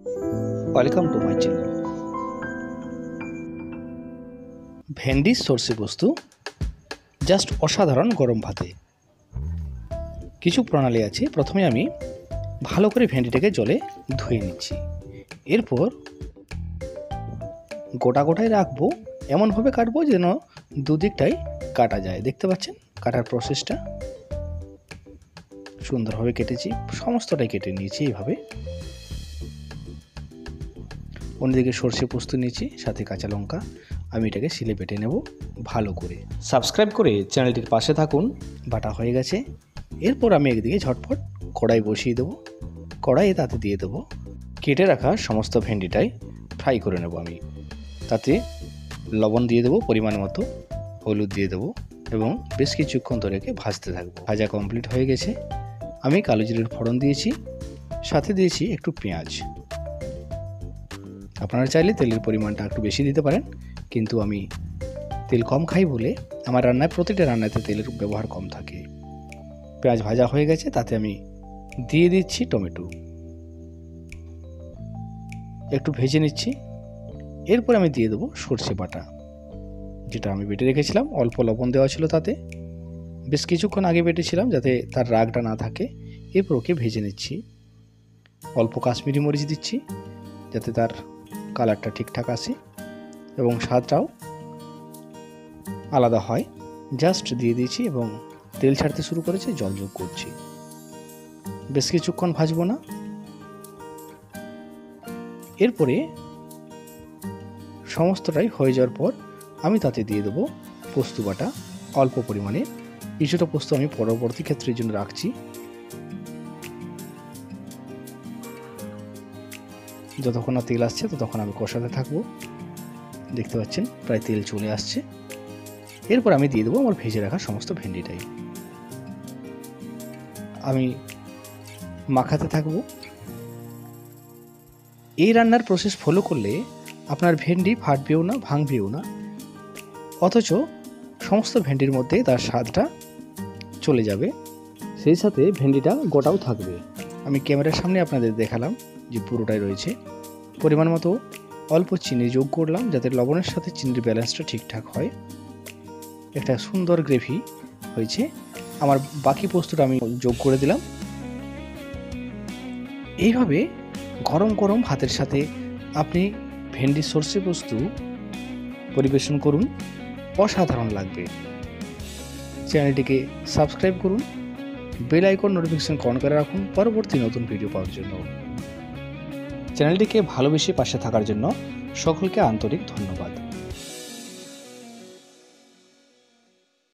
Welcome to my channel. ভেন্ডির সর্ষে পোস্ত জাস্ট অসাধারণ গরম ভাতে। কিছু প্রণালী আছে। প্রথমে আমি ভালো করে ভেন্ডিটাকে জলে ধুয়ে নিচ্ছি। এরপর গোটা গোটায় রাখবো, এমনভাবে কাটবো যেন দুদিকটাই কাটা যায়। দেখতে পাচ্ছেন কাটার প্রসেসটা সুন্দরভাবে কেটেছি, সমস্তটাই কেটে নিয়েছি এইভাবে। অন্যদিকে সর্ষে পোস্ত নিয়েছি, সাথে কাঁচা লঙ্কা। আমি এটাকে শিলে বেটে নেব ভালো করে। সাবস্ক্রাইব করে চ্যানেলটির পাশে থাকুন। বাটা হয়ে গেছে। এরপর আমি একদিকে ঝটপট কড়াই বসিয়ে দেবো। কড়াইয়ে তাতে দিয়ে দেবো কেটে রাখা সমস্ত ভেন্ডিটাই ফ্রাই করে নেব আমি। তাতে লবণ দিয়ে দেবো পরিমাণ মতো, হলুদ দিয়ে দেবো এবং বেশ কিছুক্ষণ ধরে ভাজতে থাকবো। ভাজা কমপ্লিট হয়ে গেছে। আমি কালো জিরের ফোড়ন দিয়েছি, সাথে দিয়েছি একটু পেঁয়াজ। আপনারা চাইলে তেলের পরিমাণটা একটু বেশি দিতে পারেন, কিন্তু আমি তেল কম খাই বলে আমার রান্নায়, প্রতিটা রান্নাতে তেলের ব্যবহার কম থাকে। পেঁয়াজ ভাজা হয়ে গেছে, তাতে আমি দিয়ে দিচ্ছি টমেটো, একটু ভেজে নিচ্ছি। এরপর আমি দিয়ে দেবো সর্ষে বাটা, যেটা আমি বেটে রেখেছিলাম। অল্প লবণ দেওয়া ছিল তাতে, বেশ কিছুক্ষণ আগে বেটেছিলাম যাতে তার রাগটা না থাকে। এরপর ওকে ভেজে নিচ্ছি। অল্প কাশ্মীরি মরিচ দিচ্ছি যাতে তার কালারটা ঠিকঠাক আসে এবং স্বাদটাও আলাদা হয়। জাস্ট দিয়ে দিয়েছি এবং তেল ছাড়তে শুরু করেছে, জল যোগ করছি। বেশ কিছুক্ষণ ভাজবো না। এরপরে সমস্তটাই হয়ে যাওয়ার পর আমি তাতে দিয়ে দেবো পোস্ত বাটা অল্প পরিমাণে। কিছুটা পোস্ত আমি পরবর্তী ক্ষেত্রের জন্য রাখছি। যতক্ষণ না তেল আসছে ততক্ষণ আমি কষাতে থাকবো। দেখতে পাচ্ছেন প্রায় তেল চলে আসছে। এরপর আমি দিয়ে দেবো আমার ভেজে রাখা সমস্ত ভেন্ডিটাই। আমি মাখাতে থাকবো। এই রান্নার প্রসেস ফলো করলে আপনার ভেন্ডি ফাটবেও না, ভাঙবেও না, অথচ সমস্ত ভেন্ডির মধ্যে তার স্বাদটা চলে যাবে। সেই সাথে ভেন্ডিটা গোটাও থাকবে। আমি ক্যামেরার সামনে আপনাদের দেখালাম যে পুরোটাই রয়েছে। পরিমাণ মতো অল্প চিনি যোগ করলাম যাতে লবণের সাথে চিনির ব্যালেন্সটা ঠিকঠাক হয়। একটা সুন্দর গ্রেভি হয়েছে। আমার বাকি পোস্তটা আমি যোগ করে দিলাম। এইভাবে গরম গরম ভাতের সাথে আপনি ভেন্ডির সর্ষে পোস্ত পরিবেশন করুন, অসাধারণ লাগবে। চ্যানেলটিকে সাবস্ক্রাইব করুন, বেল আইকন নোটিফিকেশন অন করে রাখুন পরবর্তী নতুন ভিডিও পাওয়ার জন্য। চ্যানেলটিকে ভালোবেসে পাশে থাকার জন্য সকলকে আন্তরিক ধন্যবাদ।